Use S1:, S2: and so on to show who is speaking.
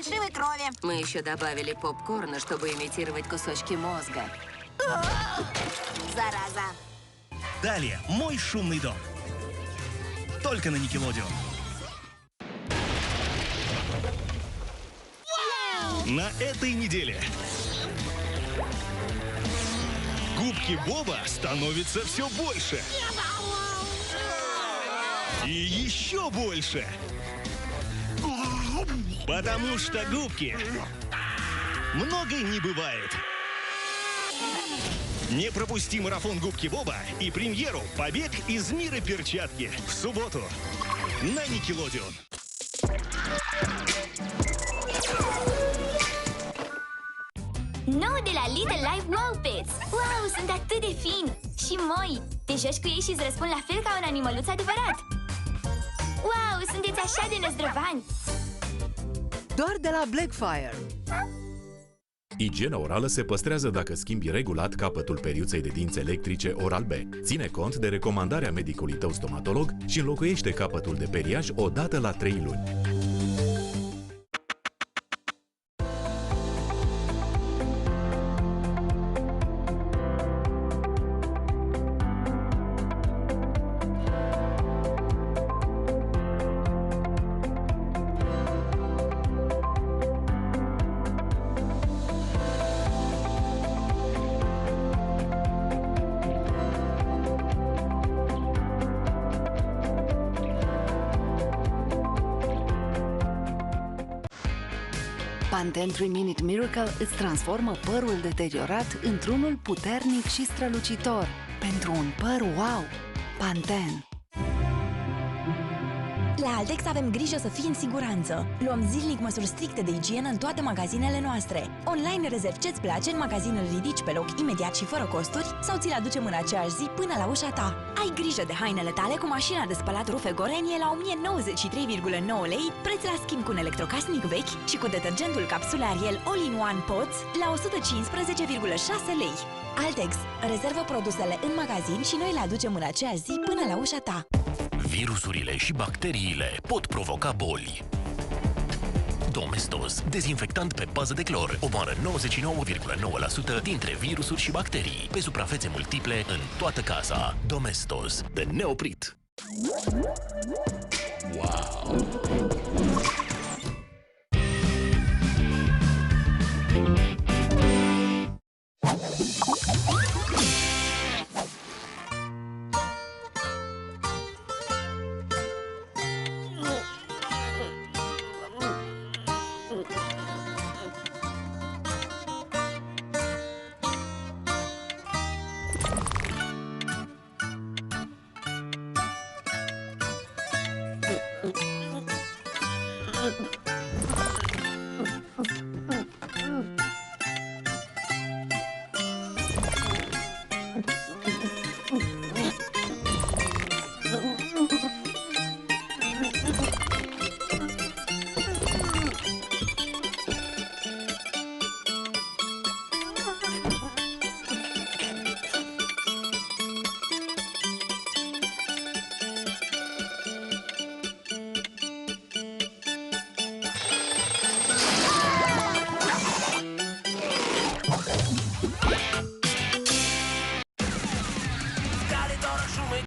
S1: фальшивой крови.
S2: Мы еще добавили попкорна, чтобы имитировать кусочки мозга.
S1: Зараза.
S3: Далее «Мой шумный дом». Только на Nickelodeon. На этой неделе губки Боба становятся все больше. И еще больше. Потому что губки много не бывает. Не пропусти марафон Губки Боба и премьеру «Побег из мира перчатки» в субботу на Nickelodeon.
S4: Nou de la Little Life Wow Pets! Wow, sunt atât de fini și moi! Te joci cu ei și îți răspund la fel ca un animăluț adevărat! Wow, sunteți așa de năzdrăvani!
S5: Doar de la Blackfire.
S6: Igiena orală se păstrează dacă schimbi regulat capătul periuței de dinți electrice Oral-B. Ține cont de recomandarea medicului tău stomatolog și înlocuiește capătul de periaj o dată la 3 luni.
S5: Pantene 3 Minute Miracle îți transformă părul deteriorat într-unul puternic și strălucitor. Pentru un păr wow! Pantene.
S7: La Altex avem grijă să fii în siguranță. Luăm zilnic măsuri stricte de igienă în toate magazinele noastre. Online rezervi ce-ți place, în magazin îl ridici pe loc imediat și fără costuri sau ți-l aducem în aceeași zi până la ușa ta. Ai grijă de hainele tale cu mașina de spălat rufe Gorenie la 1093,9 lei, preț la schimb cu un electrocasnic vechi și cu detergentul capsule Ariel All-in-One Pods la 115,6 lei. Altex. Rezervă produsele în magazin și noi le aducem în aceeași zi până la ușa ta.
S8: Virusurile și bacteriile pot provoca boli. Domestos, dezinfectant pe bază de clor, omoară 99,9% dintre virusuri și bacterii pe suprafețe multiple în toată casa. Domestos, de neoprit. Wow!